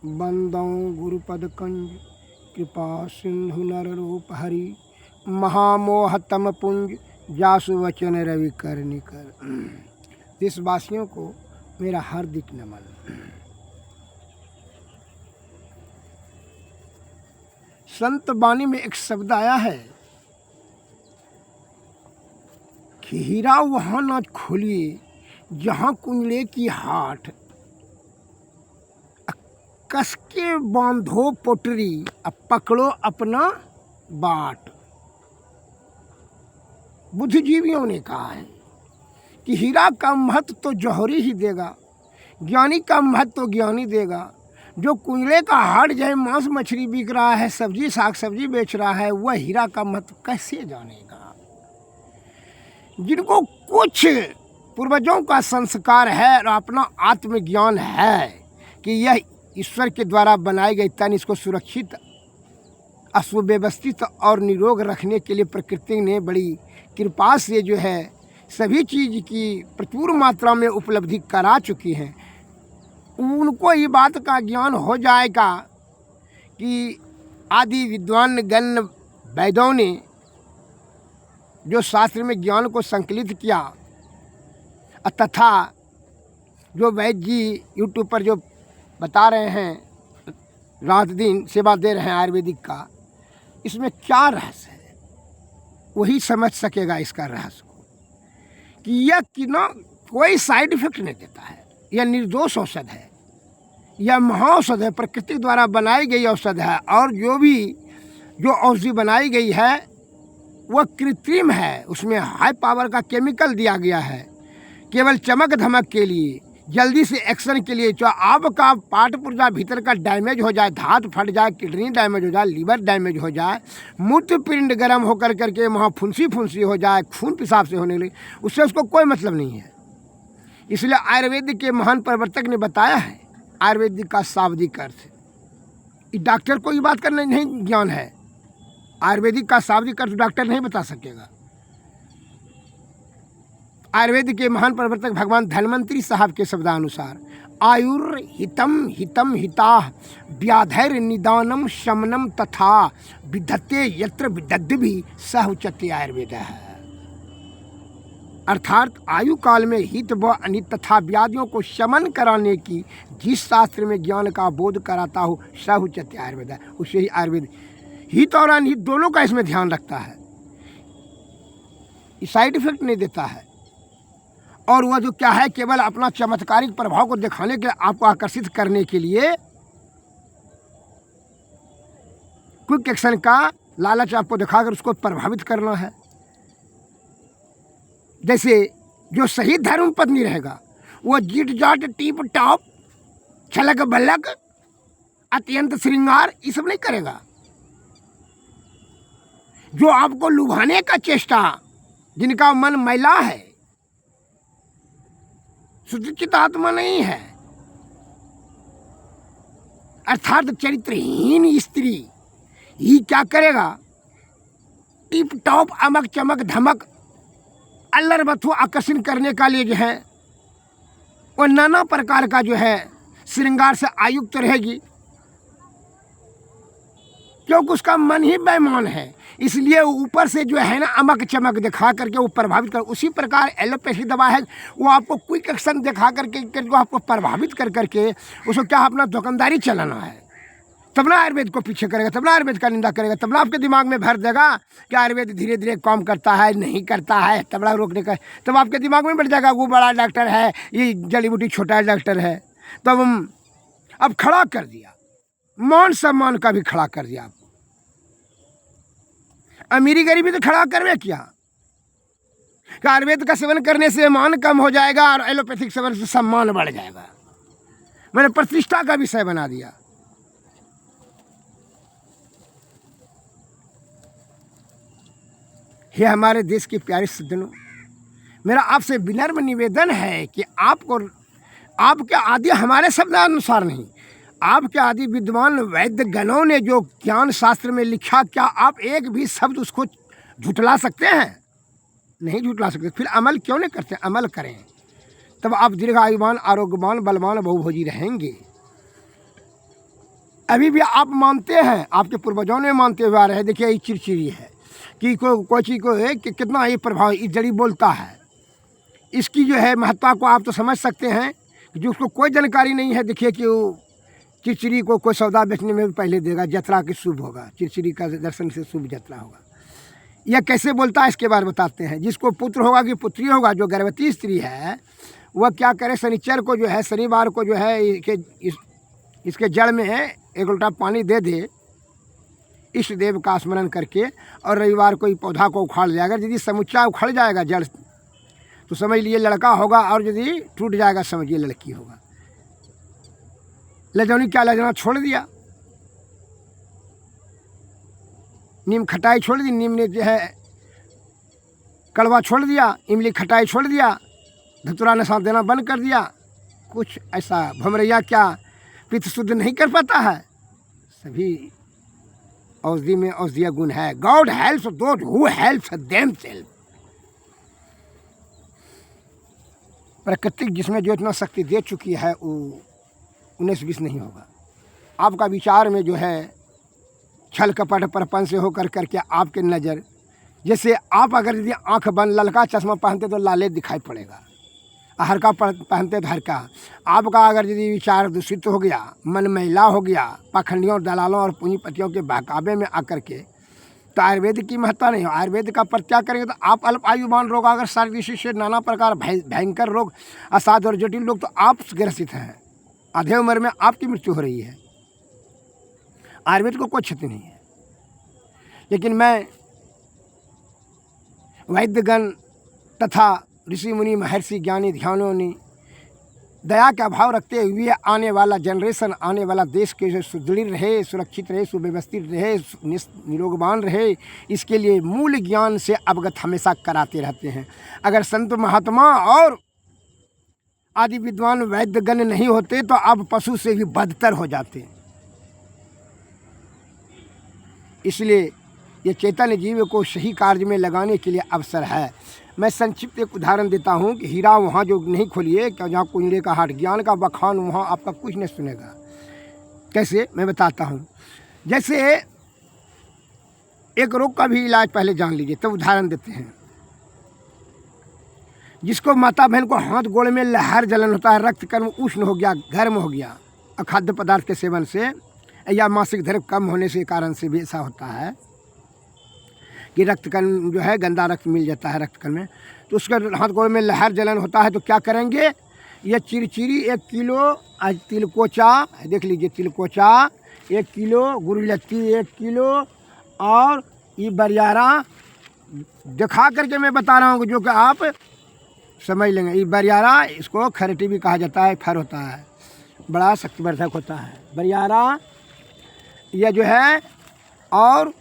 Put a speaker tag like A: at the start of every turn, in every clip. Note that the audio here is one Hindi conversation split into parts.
A: बंदौ गुरुपद कंज कृपा सिंधु नर रूप हरि महामोह तम पुंज जासु वचन रवि कर निकर। देशवासियों को मेरा हार्दिक नमन। संत वाणी में एक शब्द आया है कि हीरा वहां न खोलिए जहां कुंजड़े की हाट, कसके बांधो पोटरी अब पकड़ो अपना बाट। बुद्धिजीवियों ने कहा है कि हीरा का महत्व तो जौहरी ही देगा, ज्ञानी का महत्व तो ज्ञानी देगा। जो कुंजड़े का हाट जैसे मांस मछली बिक रहा है, सब्जी साग सब्जी बेच रहा है, वह हीरा का महत्व कैसे जानेगा। जिनको कुछ पूर्वजों का संस्कार है और अपना आत्मज्ञान है कि यह ईश्वर के द्वारा बनाई गई तन, इसको सुरक्षित सुव्यवस्थित और निरोग रखने के लिए प्रकृति ने बड़ी कृपा से जो है सभी चीज़ की प्रचुर मात्रा में उपलब्धि करा चुकी हैं, उनको ये बात का ज्ञान हो जाएगा कि आदि विद्वान गण वैदों ने जो शास्त्र में ज्ञान को संकलित किया तथा जो वैद्य जी यूट्यूब पर जो बता रहे हैं, रात दिन सेवा दे रहे हैं आयुर्वेदिक का, इसमें क्या रहस्य है वही समझ सकेगा इसका रहस्य को कि यह कितना कोई साइड इफेक्ट नहीं देता है। यह निर्दोष औषध है, यह महाऔषध है, प्रकृति द्वारा बनाई गई औषध है। और जो औषधि बनाई गई है वह कृत्रिम है, उसमें हाई पावर का केमिकल दिया गया है केवल चमक धमक के लिए, जल्दी से एक्शन के लिए। जो आपका पार्ट पुर्जा भीतर का डैमेज हो जाए, धात फट जाए, किडनी डैमेज हो जाए, लीवर डैमेज हो जाए, मूत्र पिंड गर्म होकर करके वहाँ फुंसी हो जाए, खून पेशाब से होने लगे, उससे उसको कोई मतलब नहीं है। इसलिए आयुर्वेद के महान प्रवर्तक ने बताया है आयुर्वेदिक का शाब्दिक अर्थ। डॉक्टर को ये बात करना नहीं ज्ञान है, आयुर्वेदिक का शाब्दिक अर्थ डॉक्टर नहीं बता सकेगा। आयुर्वेद के महान प्रवर्तक भगवान धन्वंतरी साहब के शब्दानुसार आयुर हितम हितम हिताः व्याधैर निदानम शमनम तथा विधत्ते यत्र विदग्धि सह उच्यते आयुर्वेद है। अर्थात आयु काल में हित व अनित तथा व्याधियों को शमन कराने की जिस शास्त्र में ज्ञान का बोध कराता हो सह उच्यते आयुर्वेद है, उसे ही आयुर्वेद हित और अनित दोनों का इसमें ध्यान रखता है, साइड इफेक्ट नहीं देता है। और वह जो क्या है केवल अपना चमत्कारिक प्रभाव को दिखाने के लिए, आपको आकर्षित करने के लिए क्विक एक्शन का लालच आपको दिखाकर उसको प्रभावित करना है। जैसे जो सही धर्म पत्नी रहेगा वह जीट जाट टीप टॉप छलक बलक अत्यंत श्रृंगार ये सब नहीं करेगा। जो आपको लुभाने का चेष्टा, जिनका मन मैला है, सुचित आत्मा नहीं है, अर्थात चरित्रहीन स्त्री ही क्या करेगा, टिप टॉप अमक चमक धमक अल्लर बथू आकर्षण करने का लिए जो है वो नाना प्रकार का जो है श्रृंगार से आयुक्त रहेगी, क्योंकि उसका मन ही बेईमान है। इसलिए ऊपर से जो है ना अमक चमक दिखा करके वो प्रभावित कर। उसी प्रकार एलोपैथी दवा है, वो आपको क्विक एक्शन दिखा करके जो आपको प्रभावित कर करके उसको क्या अपना दुकानदारी चलाना है, तब ना आयुर्वेद को पीछे करेगा, तब ना आयुर्वेद का निंदा करेगा, तब ना आपके दिमाग में भर देगा कि आयुर्वेद धीरे धीरे काम करता है, नहीं करता है, तबला रोकने का, तब आपके दिमाग में बैठ जाएगा वो बड़ा डॉक्टर है, ये जड़ी बूटी छोटा डॉक्टर है। तब हम अब खड़ा कर दिया, मान सम्मान का भी खड़ा कर दिया, आपको अमीरी गरीबी तो खड़ा करवे किया कि आयुर्वेद का सेवन करने से मान कम हो जाएगा और एलोपैथिक सेवन से सम्मान बढ़ जाएगा। मैंने प्रतिष्ठा का विषय बना दिया। हे हमारे देश के प्यारे सज्जनों, मेरा आपसे विनम्र निवेदन है कि आपके आदि हमारे शब्दानुसार नहीं, आपके आदि विद्वान वैद्य गणों ने जो ज्ञान शास्त्र में लिखा, क्या आप एक भी शब्द उसको झुठला सकते हैं? नहीं झुठला सकते। फिर अमल क्यों नहीं करते? अमल करें, तब आप दीर्घायुवान आरोग्यवान बलवान बहुभोजी रहेंगे। अभी भी आप मानते हैं, आपके पूर्वजों ने मानते हुए आ रहे हैं। देखिए ये चिड़चिड़ी है कि कोई चीज़ को है कि कितना ये प्रभाव इस जड़ी बोलता है, इसकी जो है महत्ता को आप तो समझ सकते हैं कि जो उसको कोई जानकारी नहीं है। देखिए कि वो चिड़चिड़ी को कोई सौदा बेचने में भी पहले देगा, यात्रा की शुभ होगा, चिड़चिड़ी का दर्शन से शुभ यात्रा होगा। यह कैसे बोलता है इसके बारे में बताते हैं। जिसको पुत्र होगा कि पुत्री होगा, जो गर्भवती स्त्री है वह क्या करे, शनिचर को जो है, शनिवार को जो है इसके जड़ में एक लोटा पानी दे दे इष्ट देव का स्मरण करके, और रविवार को पौधा को उखाड़ लिया। अगर यदि समुच्चा उखड़ जाएगा जड़ तो समझ लिए लड़का होगा, और यदि टूट जाएगा समझिए लड़की होगा। लजौनी क्या लजना छोड़ दिया, नीम खटाई छोड़ दी, नीम ने जो है कड़वा छोड़ दिया, इमली खटाई छोड़ दिया, धतूरा नशा देना बंद कर दिया। कुछ ऐसा भमरैया क्या पित्त शुद्ध नहीं कर पाता है। सभी औषधि में औषधीय गुण है। God helps those who helps themselves. प्रकृति जिसमें जो इतना शक्ति दे चुकी है वो 19-20 नहीं होगा। आपका विचार में जो है छल कपट परपन से होकर करके आपके नज़र, जैसे आप अगर यदि आँख बंद ललका चश्मा पहनते तो लाले दिखाई पड़ेगा, हरका पहनते तो हरका। आपका अगर यदि विचार दूषित हो गया, मन मैला हो गया, पाखंडियों दलालों और पूंजीपतियों के बहकावे में आकर के, तो आयुर्वेद की महत्ता नहीं हो। आयुर्वेद का प्रत्याग करेंगे तो आप अल्प आयुमान रोग, अगर शारीरिक से नाना प्रकार भयंकर रोग, असाध्य और जटिल रोग, तो आप ग्रसित हैं। आधे उम्र में आपकी मृत्यु हो रही है। आयुर्वेद को कोई क्षति नहीं है। लेकिन मैं वैद्यगण तथा ऋषि मुनि महर्षि ज्ञानी ध्यानों ने दया का भाव रखते हुए आने वाला जनरेशन, आने वाला देश के सुदृढ़ रहे, सुरक्षित रहे, सुव्यवस्थित रहे, निरोगवान रहे, इसके लिए मूल ज्ञान से अवगत हमेशा कराते रहते हैं। अगर संत महात्मा और आदि विद्वान वैद्यगण नहीं होते तो आप पशु से भी बदतर हो जाते। इसलिए ये चैतन्य जीव को सही कार्य में लगाने के लिए अवसर है। मैं संक्षिप्त एक उदाहरण देता हूँ कि हीरा वहाँ जो नहीं खोलिए, क्या जहाँ कुंडे का हाट, ज्ञान का बखान, वहाँ आपका कुछ नहीं सुनेगा। कैसे, मैं बताता हूँ। जैसे एक रोग का भी इलाज पहले जान लीजिए, तो उदाहरण देते हैं। जिसको माता बहन को हाथ गोड़ में लहर जलन होता है, रक्त कर्म उष्ण हो गया, गर्म हो गया अखाद्य पदार्थ के सेवन से, या मासिक धर्म कम होने से कारण से भी ऐसा होता है कि रक्तकण जो है गंदा रक्त मिल जाता है रक्तकण में, तो उसका हाथ गोड़ में लहर जलन होता है। तो क्या करेंगे, ये चिरचिरी 1 किलो, आज तिलकोचा देख लीजिए, तिलकोचा 1 किलो, गुरुलत्ती 1 किलो, और ये बरियारा दिखा करके मैं बता रहा हूँ जो कि आप समझ लेंगे। ये बरियारा, इसको खरटी भी कहा जाता है, फर होता है, बड़ा शक्तिवर्धक होता है बरियारा, यह जो है, और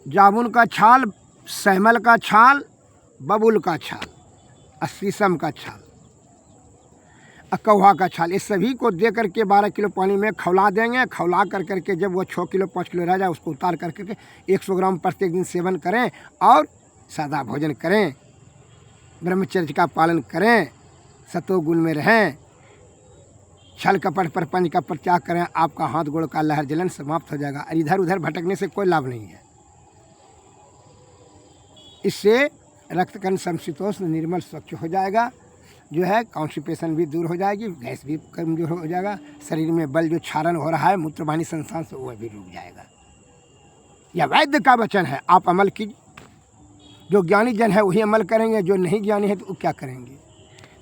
A: जामुन का छाल, सहमल का छाल, बबुल का छाल, शीशम का छाल, कौवा का छाल, इस सभी को दे करके 12 किलो पानी में खौला देंगे। खौला कर करके जब वो 6 किलो 5 किलो रह जाए उसको उतार कर करके 100 ग्राम प्रत्येक दिन सेवन करें, और सादा भोजन करें, ब्रह्मचर्य का पालन करें, सतोगुण में रहें, छल कपट प्रपंच का प्रत्याग करें। आपका हाथ गोड़ का लहर जलन समाप्त हो जाएगा, और इधर उधर भटकने से कोई लाभ नहीं है। इससे रक्तकण समशीतोष्ण निर्मल स्वच्छ हो जाएगा, जो है कॉन्स्टिपेशन भी दूर हो जाएगी, गैस भी कमजोर हो जाएगा, शरीर में बल जो क्षारण हो रहा है मूत्रवाहिनी संस्थान से वह भी रुक जाएगा। यह वैद्य का वचन है, आप अमल कीजिए। जो ज्ञानी जन है वही अमल करेंगे, जो नहीं ज्ञानी है तो वो क्या करेंगे।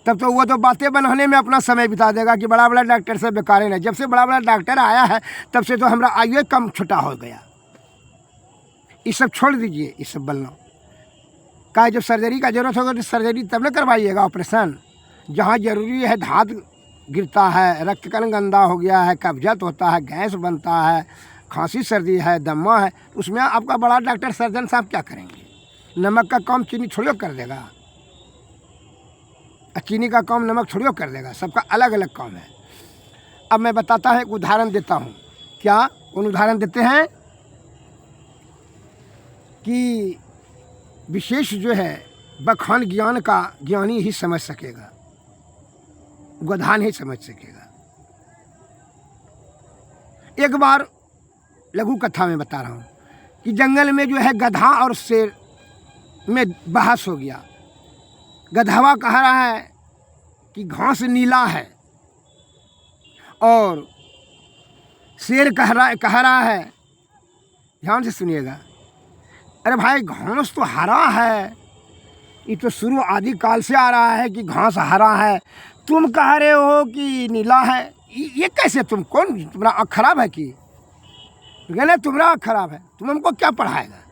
A: तब तो वो तो बातें बनाने में अपना समय बिता देगा कि बड़ा बड़ा डॉक्टर से बेकार है। जब से बड़ा बड़ा डॉक्टर आया है तब से तो हमारा आयु कम छोटा हो गया। ये सब छोड़ दीजिए, ये सब बोलना का। जब सर्जरी का जरूरत होगा तो सर्जरी तब न करवाइएगा, ऑपरेशन। जहाँ जरूरी है, धात गिरता है, रक्तकण गंदा हो गया है, कब्जत होता है, गैस बनता है, खांसी सर्दी है, दमा है, उसमें आपका बड़ा डॉक्टर सर्जन साहब क्या करेंगे। नमक का काम चीनी थोड़ी कर देगा, चीनी का काम नमक थोड़ी कर देगा, सबका अलग अलग काम है। अब मैं बताता हूँ, एक उदाहरण देता हूँ। क्या, कौन उदाहरण देते हैं कि विशेष जो है बखान ज्ञान का ज्ञानी ही समझ सकेगा, गोधान ही समझ सकेगा। एक बार लघु कथा में बता रहा हूँ कि जंगल में जो है गधा और शेर में बहस हो गया। गधवा कह रहा है कि घास नीला है और शेर कह रहा है, ध्यान से सुनिएगा, अरे भाई घास तो हरा है, ये तो शुरू आदि काल से आ रहा है कि घास हरा है, तुम कह रहे हो कि नीला है, ये कैसे? तुम कौन, तुम्हारा आँख खराब है कि? कहना तुम्हारा आँख खराब है, तुम हमको क्या पढ़ाएगा?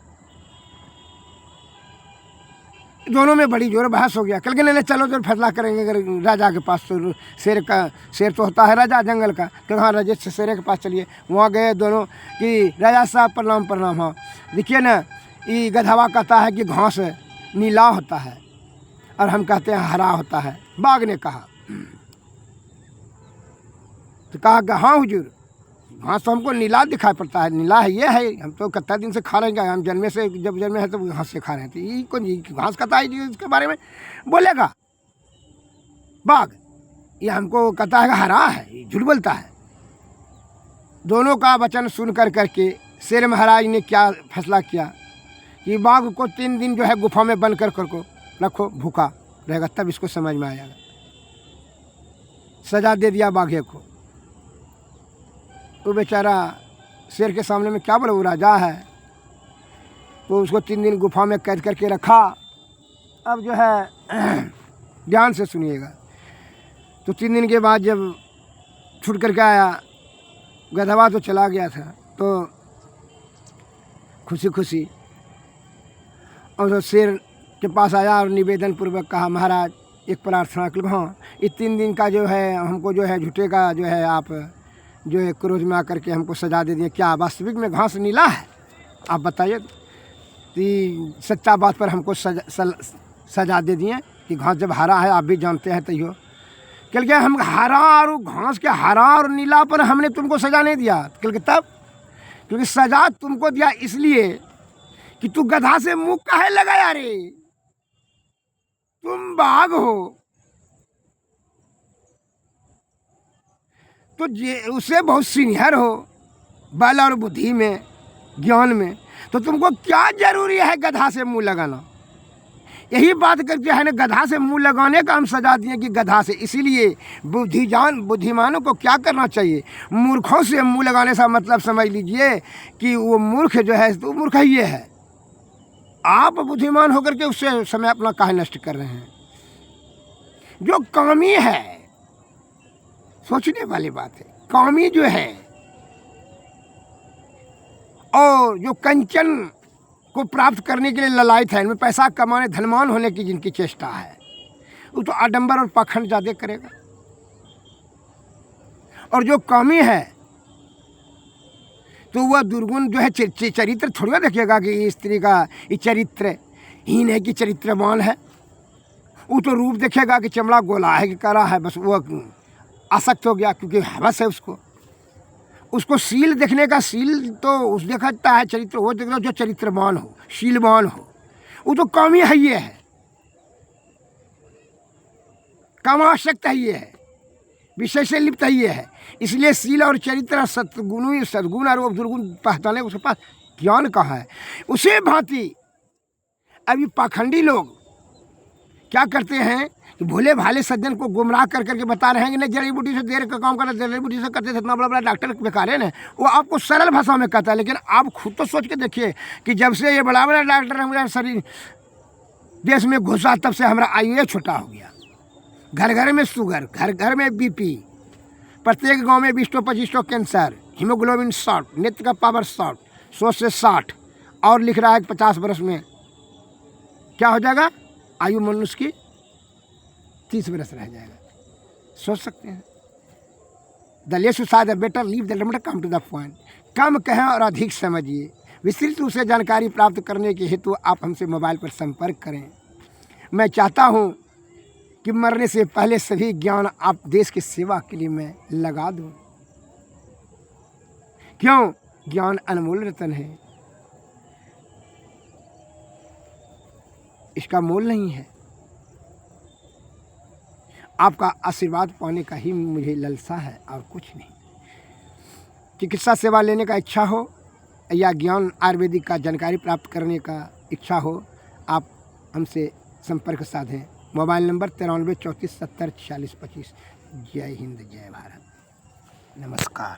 A: दोनों में बड़ी जोर बहस हो गया। कल के नहीं चलो जो फैसला करेंगे अगर राजा के पास, तो शेर तो होता है राजा जंगल का, तो हाँ राजा से शेर के पास चलिए। वहाँ गए दोनों कि राजा साहब प्रणाम प्रणाम। हाँ देखिए ना, ये गधवा कहता है कि घास नीला होता है और हम कहते हैं हरा होता है। बाघ ने कहा, तो कहा कि हाँ हुजूर, घास तो हमको नीला दिखाई पड़ता है, नीला है, ये है, हम तो कितना दिन से खा रहे हैं, हम जन्मे से, जब जन्मे हैं तो घास से खा रहे हैं, तो ये कौन घास कहता है इसके बारे में बोलेगा बाघ? ये हमको कहता है कि हरा है, ये झूठ बोलता है। दोनों का वचन सुन करके शेर महाराज ने क्या फैसला किया कि बाघ को 3 दिन जो है गुफा में बंद कर को रखो, भूखा रहेगा, तब इसको समझ में आएगा। सजा दे दिया बाघे को। तो बेचारा शेर के सामने में क्या बोले, वो राजा है, तो उसको 3 दिन गुफा में कैद करके रखा। अब जो है ध्यान से सुनिएगा, तो 3 दिन के बाद जब छूट करके आया, गधवा तो चला गया था, तो खुशी खुशी और तो शेर के पास आया और निवेदन पूर्वक कहा, महाराज एक प्रार्थना कर, हाँ ये 3 दिन का जो है हमको जो है झूठे का जो है आप जो है क्रोध में आकर के हमको सजा दे दिए, क्या वास्तविक में घास नीला है? आप बताइए। तो सच्चा बात पर हमको सजा दे दिए कि घास जब हरा है, आप भी जानते हैं, तैयो कल के हम हरा और घास के हरा और नीला पर हमने तुमको सजा नहीं दिया। कल के तब, क्योंकि सजा तुमको दिया इसलिए कि तू गधा से मुंह काहे लगाया रे, तुम बाघ हो, तो उससे बहुत सीनियर हो बल और बुद्धि में, ज्ञान में, तो तुमको क्या जरूरी है गधा से मुंह लगाना? यही बात करके है ना, गधा से मुंह लगाने का हम सजा दिए कि गधा से। इसीलिए बुद्धिमानों को क्या करना चाहिए, मूर्खों से मुंह लगाने का मतलब समझ लीजिए कि वो मूर्ख जो है तो मूर्ख ही है। आप बुद्धिमान होकर के उससे समय अपना काहे नष्ट कर रहे हैं? जो कामी है, सोचने वाली बात है, कामी जो है और जो कंचन को प्राप्त करने के लिए ललायत है, इनमें पैसा कमाने, धनवान होने की जिनकी चेष्टा है, वो तो आडंबर और पाखंड ज़्यादा करेगा। और जो कामी है तो वह दुर्गुण जो है चरित्र थोड़ा देखेगा कि ये स्त्री का ये चरित्रहीन है कि चरित्रवान है। वो तो रूप देखेगा कि चमड़ा गोला है कि करा है, बस वो आसक्त हो गया क्योंकि हवस है उसको शील देखने का, शील तो उस देखता है, चरित्र वो देख लो जो चरित्रवान हो, शीलवान हो। वो तो कामी है, ये है कामाशक्त है, ये है विषय से लिप्त है, ये है। इसलिए शील और चरित्र सद्गुण और दुर्गुण पहचाने उसके पास ज्ञान कहाँ है। उसे भांति अभी पाखंडी लोग क्या करते हैं कि भोले भाले सज्जन को गुमराह कर करके बता रहे हैं कि नहीं जड़ी बूटी से देर का काम करना, जड़ी बूटी से करते थे, इतना बड़ा बड़ा डॉक्टर बेकार है ना। वो आपको सरल भाषा में कहता है, लेकिन आप खुद तो सोच के देखिए कि जब से ये बड़ा बड़ा डॉक्टर हमारे शरीर देश में घुसा, तब से हमारा आयु छोटा हो गया। घर घर में शुगर, घर घर में बीपी, प्रत्येक गांव में 20-25 कैंसर, हीमोग्लोबिन शॉर्ट, नेत्र का पावर शॉर्ट, 100 से 60, और लिख रहा है कि 50 वर्ष में क्या हो जाएगा, आयु मनुष्य की 30 वर्ष रह जाएगा। सोच सकते हैं। The less you say the better leave the matter, come to the point। कम कहें और अधिक समझिए। विस्तृत रूप से जानकारी प्राप्त करने के हेतु आप हमसे मोबाइल पर संपर्क करें। मैं चाहता हूं कि मरने से पहले सभी ज्ञान आप देश की सेवा के लिए मैं लगा दूं। क्यों? ज्ञान अनमोल रतन है, इसका मोल नहीं है। आपका आशीर्वाद पाने का ही मुझे लालसा है और कुछ नहीं। चिकित्सा सेवा लेने का इच्छा हो या ज्ञान आयुर्वेदिक का जानकारी प्राप्त करने का इच्छा हो, आप हमसे संपर्क साधें। Mobile number 93 34 70 46 25। जय हिंद, जय भारत, नमस्कार।